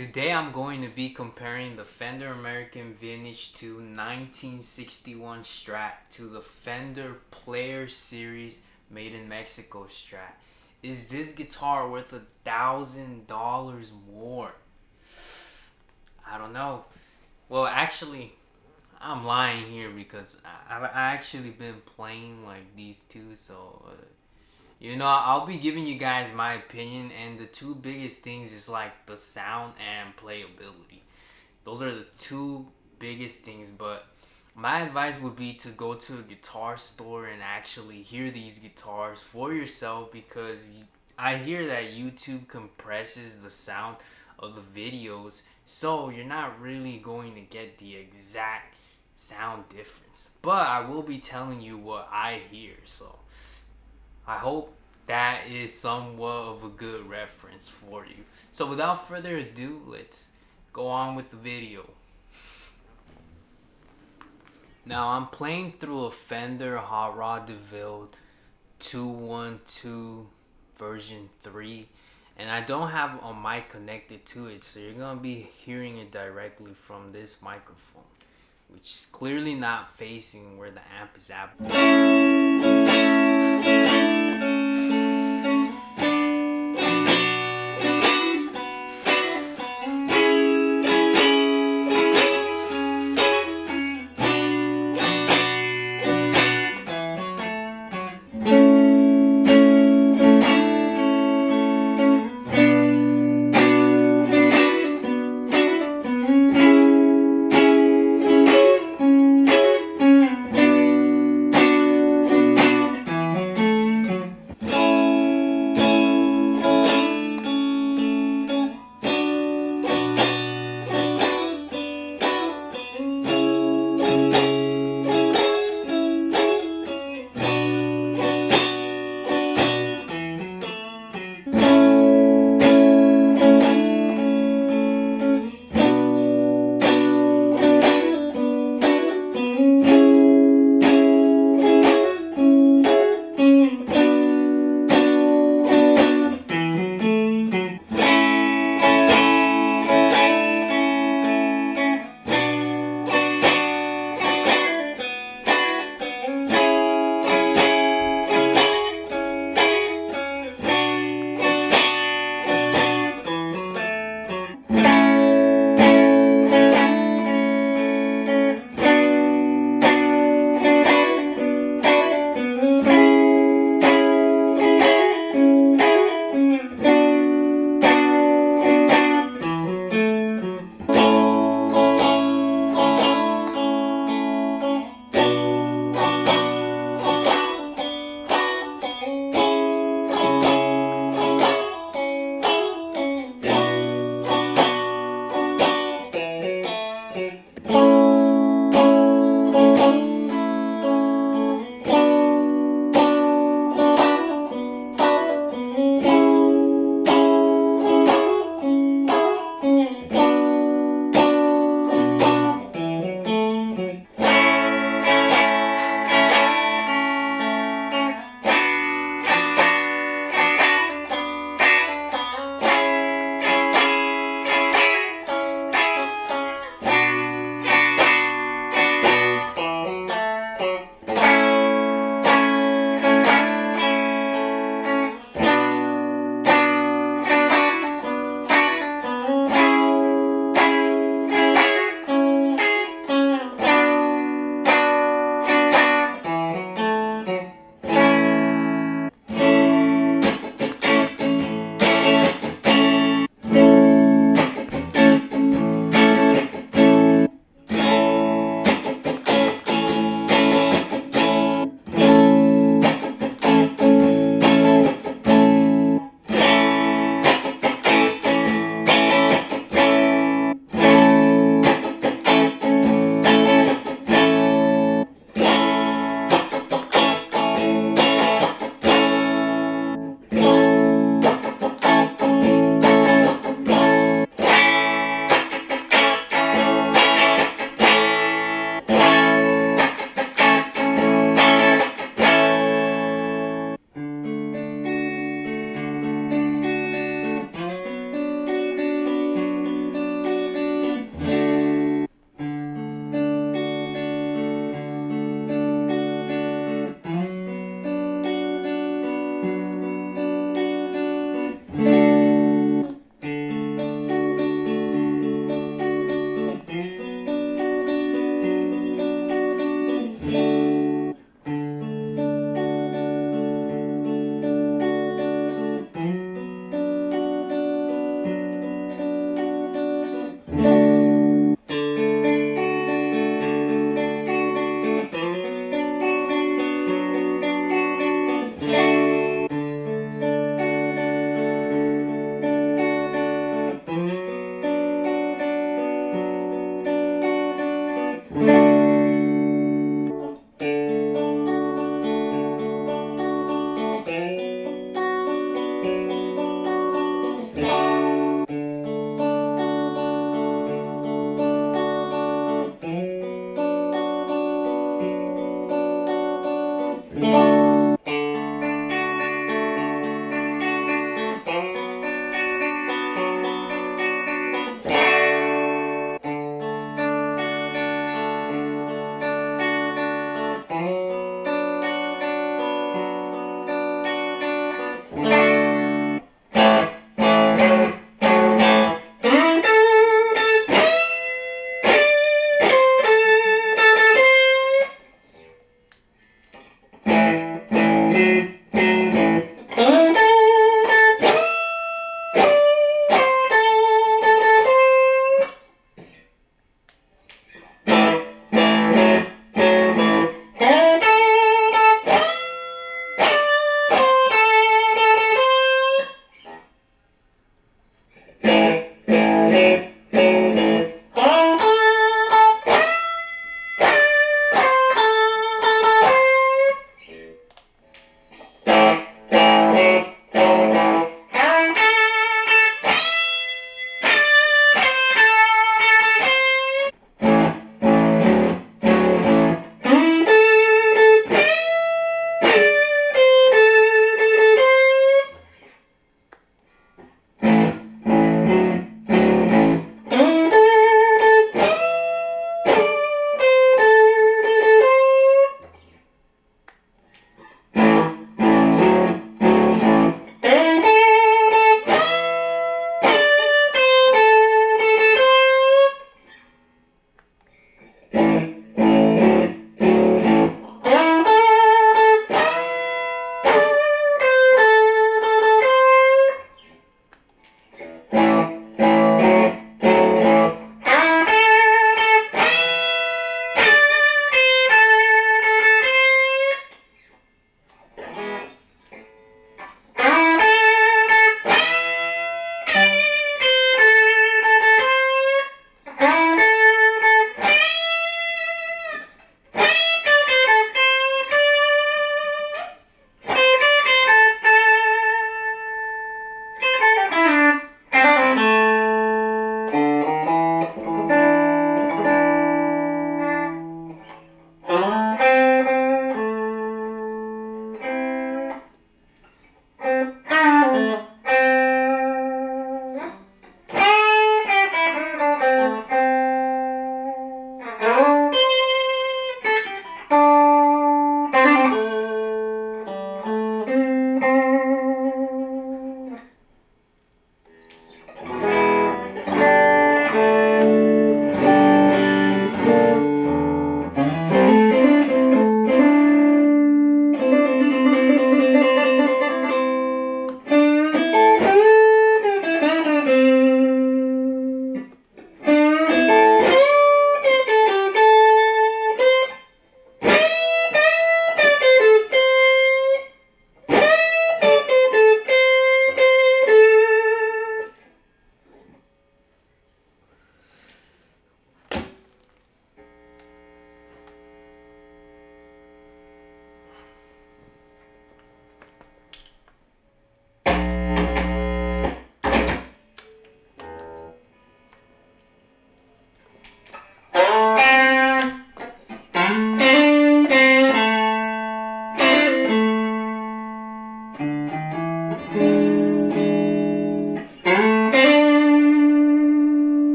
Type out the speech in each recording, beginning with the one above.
Today I'm going to be comparing the Fender American Vintage to 1961 Strat to the Fender Player Series made in Mexico Strat. Is this guitar worth $1,000 more? I don't know. Well, actually, I'm lying here because I've actually been playing like these two, so I'll be giving you guys my opinion, and the two biggest things is like the sound and playability. Those are the two biggest things, but my advice would be to go to a guitar store and actually hear these guitars for yourself, because I hear that YouTube compresses the sound of the videos, so you're not really going to get the exact sound difference. But I will be telling you what I hear, so I hope that is somewhat of a good reference for you. So without further ado, let's go on with the video. Now I'm playing through a Fender Hot Rod DeVille 212 version 3, and I don't have a mic connected to it, so you're gonna be hearing it directly from this microphone, which is clearly not facing where the amp is at.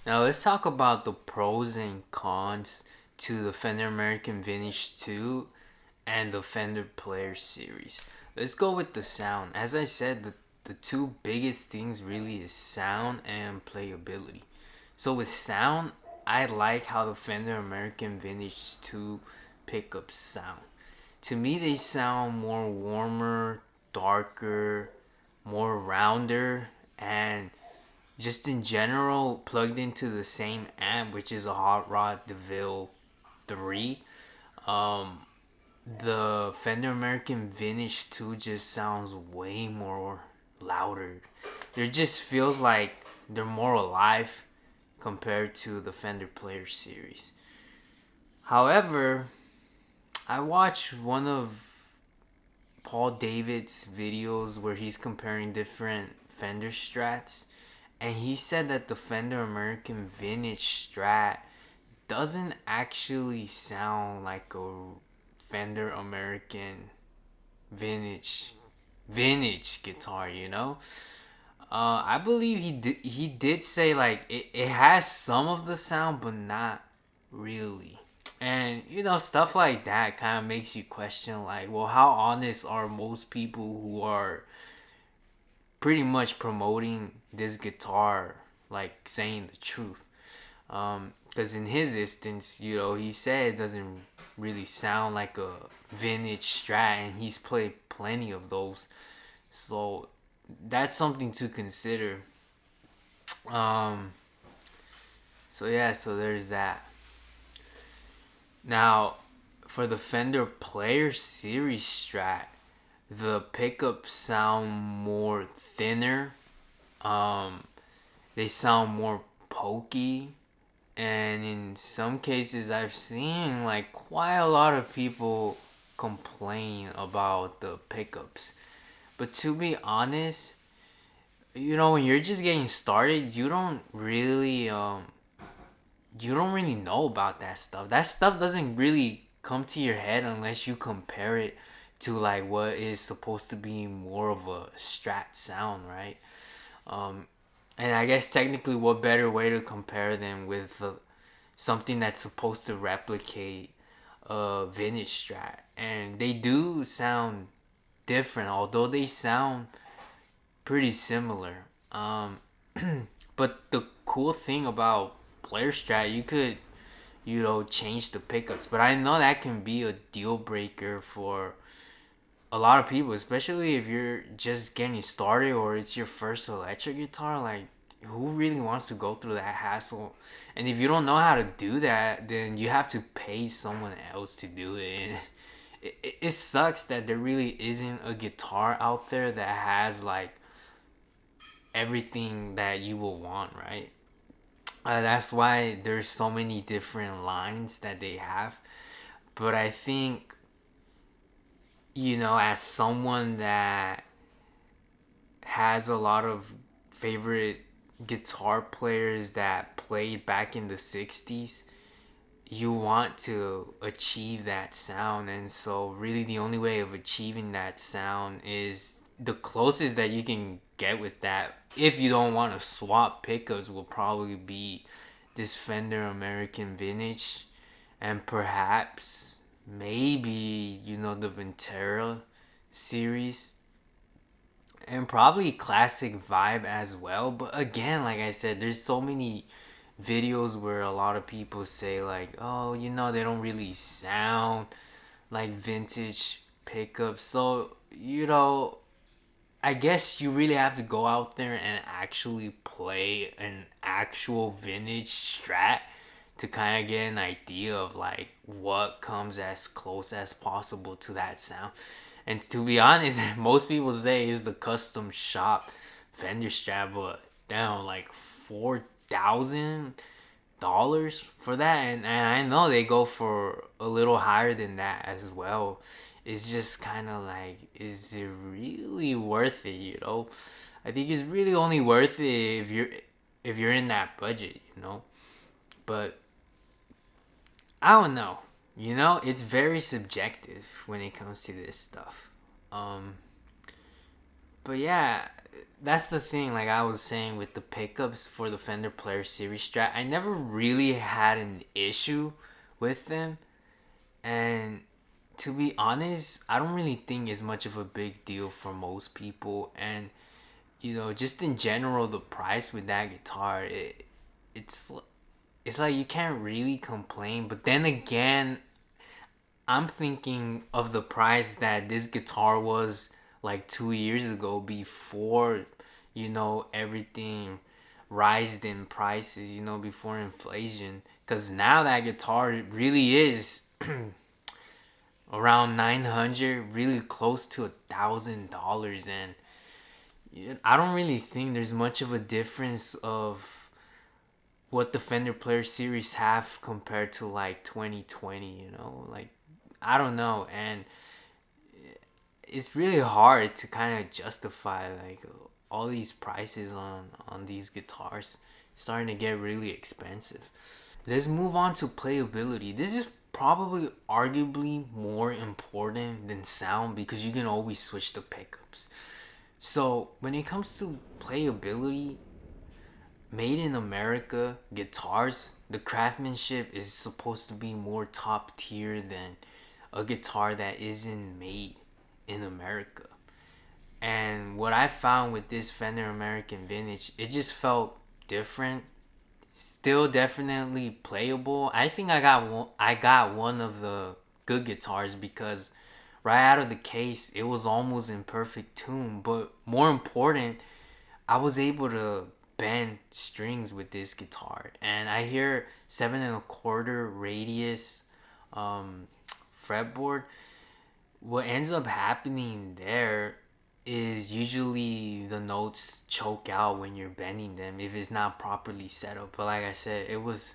Now let's talk about the pros and cons to the Fender American Vintage 2 and the Fender Player Series. Let's go with the sound. As I said, the two biggest things really is sound and playability. So with sound, I like how the Fender American Vintage 2 pickups sound. To me, they sound more warmer, darker, more rounder, and just in general plugged into the same amp, which is a Hot Rod DeVille 3. um the Fender American Vintage 2 just sounds way more louder. It just feels like they're more alive compared to the Fender Player Series. However, I watched one of Paul David's videos where he's comparing different Fender Strats, and he said that the Fender American Vintage Strat doesn't actually sound like a Fender American vintage guitar, you know. I believe he did say like it has some of the sound but not really. And you know, stuff like that kind of makes you question like, well, how honest are most people who are pretty much promoting this guitar, like saying the truth? Because in his instance, you know, he said it doesn't really sound like a vintage Strat, and he's played plenty of those. So that's something to consider. Um, so yeah, so there's that. Now, for the Fender Player Series Strat, the pickups sound more thinner. Um, they sound more pokey, and in some cases, I've seen like quite a lot of people complain about the pickups. But to be honest, you know, when you're just getting started, you don't really know about that stuff. That stuff doesn't really come to your head unless you compare it to like what is supposed to be more of a Strat sound, right? Um, and I guess technically, what better way to compare them with something that's supposed to replicate a vintage Strat? And they do sound different, although they sound pretty similar. But the cool thing about Player Strat, you could, you know, change the pickups. But I know that can be a deal breaker for a lot of people, especially if you're just getting started or it's your first electric guitar. Like, who really wants to go through that hassle? And if you don't know how to do that, then you have to pay someone else to do it. And it sucks that there really isn't a guitar out there that has like everything that you will want, right? That's why there's so many different lines that they have. But I think, you know, as someone that has a lot of favorite guitar players that played back in the 60s, you want to achieve that sound. And so really the only way of achieving that sound is the closest that you can get with that, if you don't want to swap pickups, will probably be this Fender American Vintage, and perhaps maybe, you know, the Ventura series, and probably Classic Vibe as well. But again, like I said, there's so many videos where a lot of people say like, oh, you know, they don't really sound like vintage pickups. So, you know, I guess you really have to go out there and actually play an actual vintage Strat to kind of get an idea of like what comes as close as possible to that sound. And to be honest, most people say is the custom shop Fender Strat, but damn, like $4,000 for that, and I know they go for a little higher than that as well. It's just kind of like, is it really worth it? I think it's really only worth it if you're in that budget. But I don't know. It's very subjective when it comes to this stuff. Um, but yeah, that's the thing. Like I was saying with the pickups for the Fender Player Series Strat, I never really had an issue with them, and to be honest, I don't really think it's much of a big deal for most people. And just in general, the price with that guitar, it's it's like you can't really complain. But then again, I'm thinking of the price that this guitar was like 2 years ago before, everything rised in prices, before inflation. Because now that guitar really is around 900, really close to $1,000. And I don't really think there's much of a difference of what the Fender Player Series have compared to like 2020, like I don't know. And it's really hard to kind of justify like all these prices on these guitars. It's starting to get really expensive. Let's move on to playability. This is probably arguably more important than sound because you can always switch the pickups. So when it comes to playability, made in America guitars, the craftsmanship is supposed to be more top tier than a guitar that isn't made in America. And what I found with this Fender American Vintage, it just felt different. Still definitely playable. I think I got one of the good guitars because right out of the case it was almost in perfect tune. But more important, I was able to bend strings with this guitar, and I hear 7 1/4 radius fretboard. What ends up happening there is usually the notes choke out when you're bending them if it's not properly set up. But like I said, it was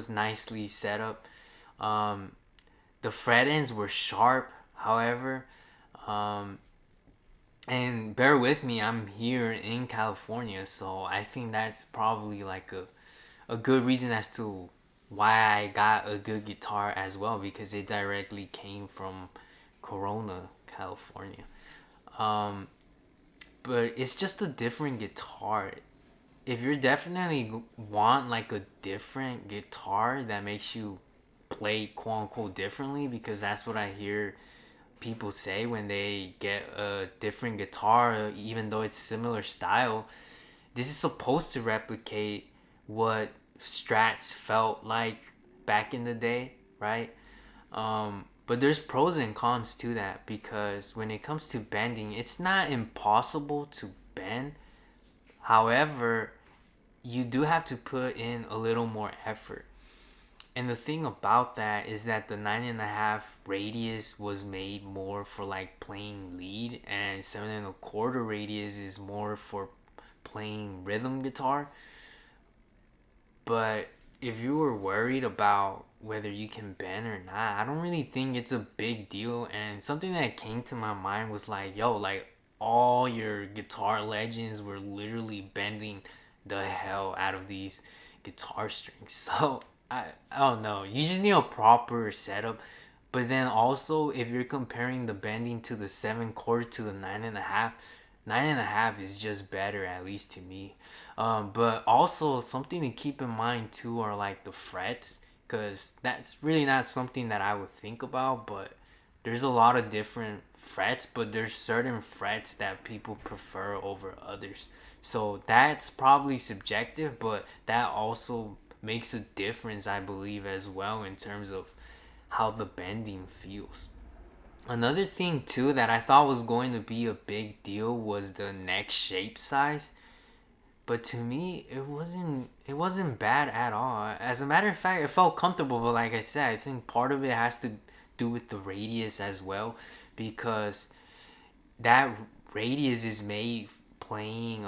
nicely set up. Um, the fret ends were sharp, however, um, and bear with me, I'm here in California, so I think that's probably like a good reason as to why I got a good guitar as well, because it directly came from Corona, California. Um, but it's just a different guitar. If you definitely want like a different guitar that makes you play quote unquote differently, because that's what I hear people say when they get a different guitar, even though it's similar style. This is supposed to replicate what Strats felt like back in the day, right? But there's pros and cons to that, because when it comes to bending, it's not impossible to bend. However, you do have to put in a little more effort. And the thing about that is that the 9 1/2 radius was made more for like playing lead, and 7 1/4 radius is more for playing rhythm guitar. But if you were worried about whether you can bend or not, I don't really think it's a big deal. And something that came to my mind was like, yo, like all your guitar legends were literally bending the hell out of these guitar strings. So I don't know. You just need a proper setup. But then also, if you're comparing the bending to the 7 chord to the 9 1/2, 9 1/2 is just better, at least to me. But also something to keep in mind too are like the frets, because that's really not something that I would think about. But there's a lot of different frets, but there's certain frets that people prefer over others. So that's probably subjective, but that also makes a difference, I believe, as well, in terms of how the bending feels. Another thing too that I thought was going to be a big deal was the neck shape size. But to me, it wasn't bad at all. As a matter of fact, it felt comfortable. But like I said, I think part of it has to do with the radius as well, because that radius is made playing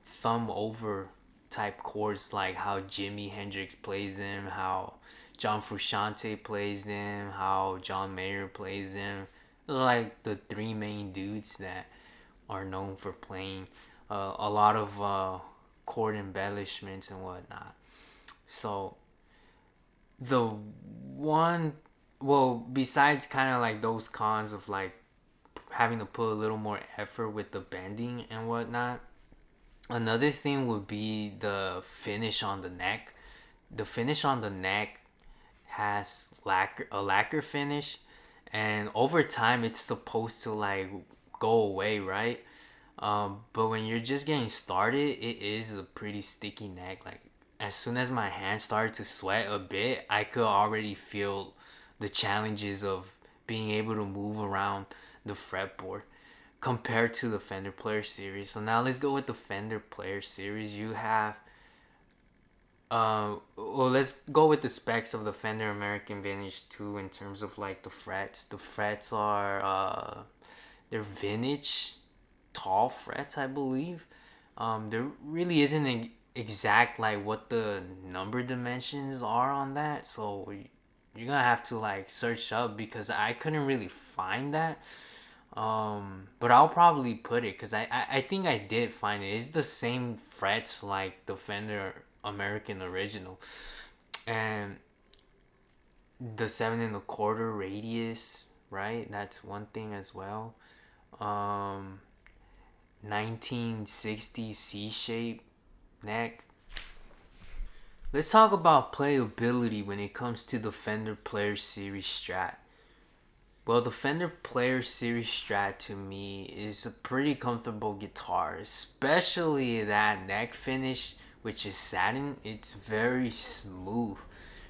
thumb over type chords, like how Jimi Hendrix plays them, how John Frusciante plays them, how John Mayer plays them. Those are like the three main dudes that are known for playing a lot of chord embellishments and whatnot. So the one, well, besides kind of like those cons of like having to put a little more effort with the bending and whatnot, another thing would be the finish on the neck. The finish on the neck has a lacquer finish, and over time it's supposed to like go away, right? But when you're just getting started, it is a pretty sticky neck. Like as soon as my hands started to sweat a bit, I could already feel the challenges of being able to move around the fretboard compared to the Fender Player Series. So now let's go with the Fender Player Series. You have well, let's go with the specs of the Fender American Vintage 2 in terms of like the frets. The frets are they're vintage tall frets, I believe. There really isn't an exact like what the number dimensions are on that, so you're gonna have to like search up because I couldn't really find that. But I'll probably put it because I think I did find it. It's the same frets like the Fender American original, and the 7 1/4 radius, right? That's one thing as well. Um, 1960 C shape neck. Let's talk about playability when it comes to the Fender Player Series Strat. Well, the Fender Player Series Strat to me is a pretty comfortable guitar, especially that neck finish, which is satin. It's very smooth.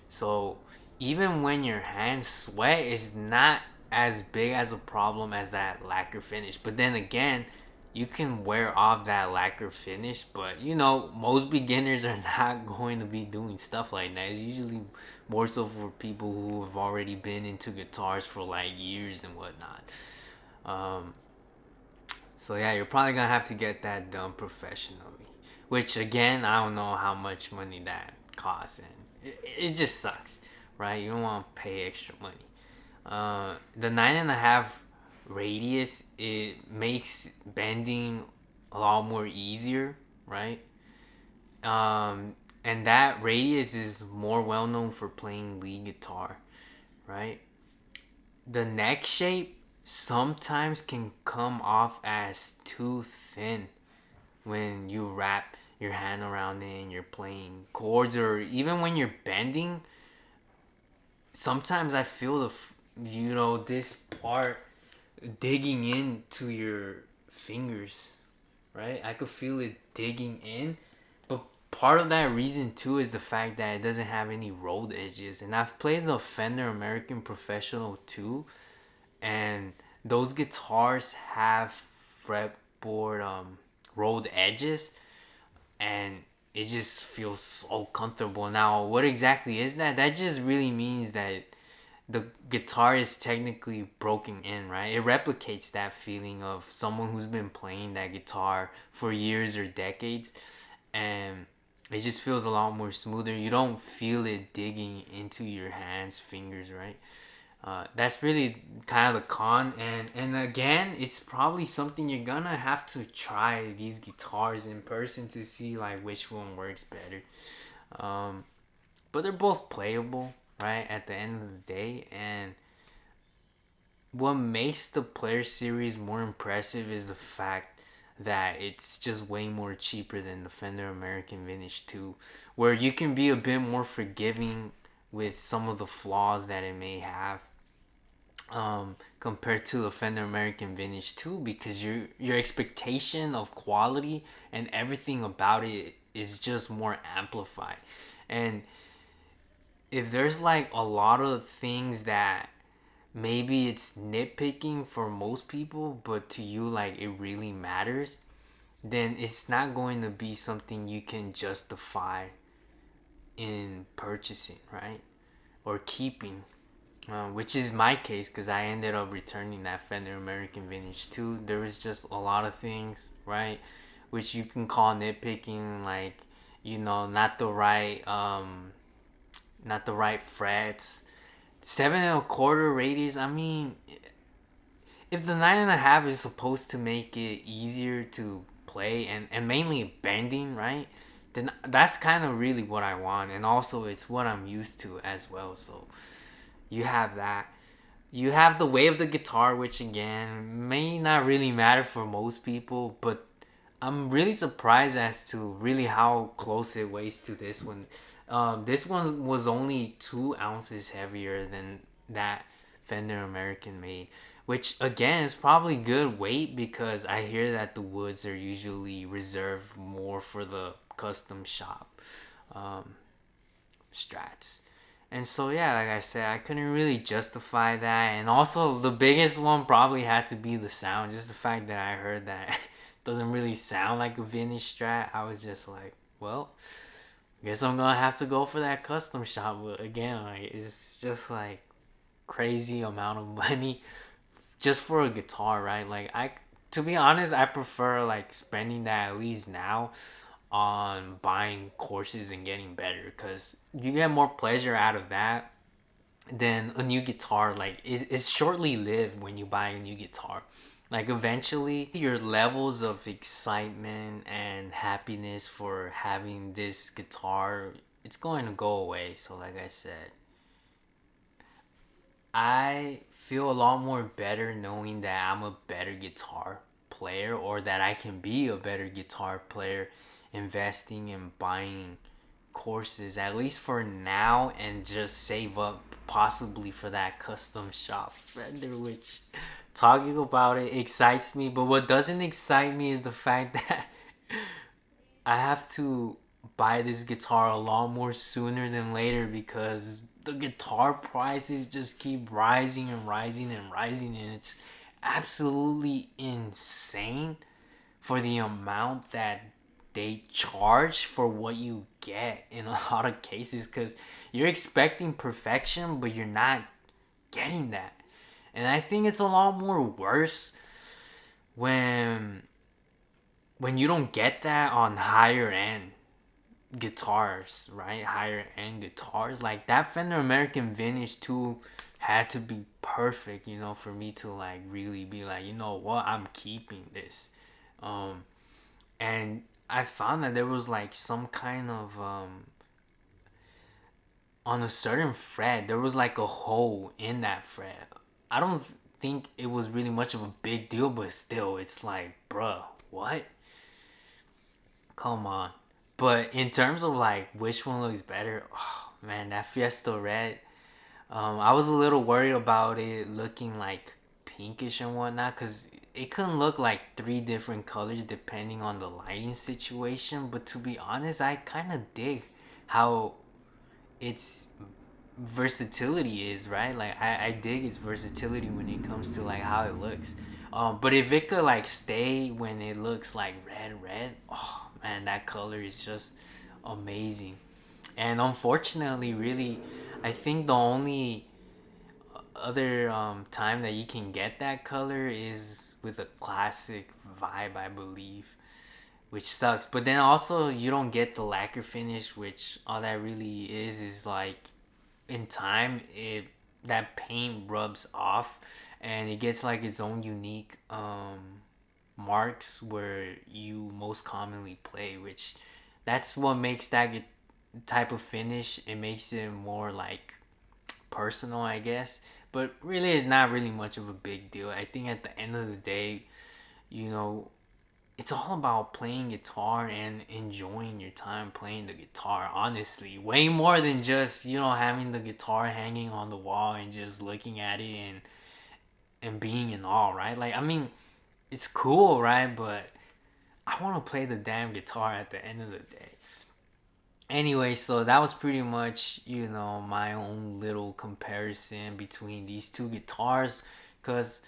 So even when your hands sweat, it's not as big as a problem as that lacquer finish. But then again, you can wear off that lacquer finish, but most beginners are not going to be doing stuff like that. It's usually more so for people who have already been into guitars for like years and whatnot. Um, so yeah, you're probably gonna have to get that done professionally. Which again, I don't know how much money that costs, and it just sucks, right? You don't want to pay extra money. The 9 1/2 radius, it makes bending a lot more easier, right? And that radius is more well known for playing lead guitar, right? The neck shape sometimes can come off as too thin when you wrap your hand around it and you're playing chords, or even when you're bending. Sometimes I feel this part digging into your fingers, right? I could feel it digging in. But part of that reason too is the fact that it doesn't have any rolled edges. And I've played the Fender American Professional too, and those guitars have fretboard rolled edges, and it just feels so comfortable. Now, what exactly is that? That just really means that the guitar is technically broken in, right? It replicates that feeling of someone who's been playing that guitar for years or decades, and it just feels a lot more smoother. You don't feel it digging into your hands, fingers, right? That's really kind of the con, and again, it's probably something you're gonna have to try these guitars in person to see like which one works better. Um, but they're both playable, right? At the end of the day, and what makes the Player Series more impressive is the fact that it's just way more cheaper than the Fender American Vintage 2, where you can be a bit more forgiving with some of the flaws that it may have, compared to the Fender American Vintage 2, because your expectation of quality and everything about it is just more amplified. And if there's like a lot of things that maybe it's nitpicking for most people, but to you, like, it really matters, then it's not going to be something you can justify in purchasing, right? Or keeping. Which is my case because I ended up returning that Fender American Vintage too. There was just a lot of things, right? Which you can call nitpicking, like, not the right frets. 7 1/4 radius. I mean, if the 9.5 is supposed to make it easier to play and mainly bending, right? Then that's kind of really what I want, and also it's what I'm used to as well. So you have that. You have the way of the guitar, which again may not really matter for most people, but I'm really surprised as to really how close it weighs to this one. This one was only 2 ounces heavier than that Fender American made, which again is probably good weight because I hear that the woods are usually reserved more for the custom shop um, strats. And so yeah, like I said, I couldn't really justify that. And also the biggest one probably had to be the sound. Just the fact that I heard that doesn't really sound like a vintage Strat. I was just like, well, I guess I'm gonna have to go for that custom shop. But again, like, it's just like crazy amount of money just for a guitar, right? Like, to be honest, I prefer like spending that at least now on buying courses and getting better because you get more pleasure out of that than a new guitar. Like, it's shortly lived when you buy a new guitar. Like, eventually your levels of excitement and happiness for having this guitar, it's going to go away. So like I said, I feel a lot more better knowing that I'm a better guitar player, or that I can be a better guitar player, investing in buying courses at least for now, and just save up possibly for that custom shop Fender, which, talking about it, excites me. But what doesn't excite me is the fact that I have to buy this guitar a lot more sooner than later because the guitar prices just keep rising and rising and rising, and it's absolutely insane for the amount that they charge for what you get in a lot of cases, because you're expecting perfection but you're not getting that. And I think it's a lot more worse when you don't get that on higher end guitars, right? Higher end guitars. Like that Fender American Vintage too had to be perfect, for me to like really be like, you know what, I'm keeping this. Um and I found that there was like some kind of on a certain fret, there was like a hole in that fret. I don't think it was really much of a big deal, but still, it's like, bruh, what? Come on. But in terms of like which one looks better, oh man, that Fiesta Red. I was a little worried about it looking like pinkish and whatnot, because it can look like three different colors depending on the lighting situation. But to be honest, I kind of dig how its versatility is, right? Like, I dig its versatility when it comes to like how it looks. But if it could like stay when it looks like red, oh man, that color is just amazing. And unfortunately, really, I think the only other time that you can get that color is with a classic vibe, I believe, which sucks. But then also you don't get the lacquer finish, which all that really is like, in time, it that paint rubs off and it gets like its own unique marks where you most commonly play, which that's what makes that type of finish, it makes it more like personal, I guess. But really, it's not really much of a big deal. I think at the end of the day, you know, it's all about playing guitar and enjoying your time playing the guitar, honestly. Way more than just, having the guitar hanging on the wall and just looking at it and being in awe, right? Like, I mean, it's cool, right? But I want to play the damn guitar at the end of the day. Anyway, so that was pretty much, my own little comparison between these two guitars, because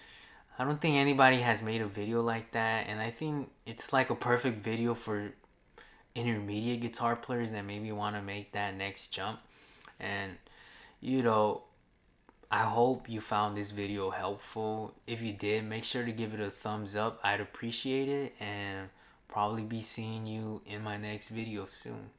I don't think anybody has made a video like that, and I think it's like a perfect video for intermediate guitar players that maybe want to make that next jump. And you know, I hope you found this video helpful. If you did, make sure to give it a thumbs up. I'd appreciate it, and probably be seeing you in my next video soon.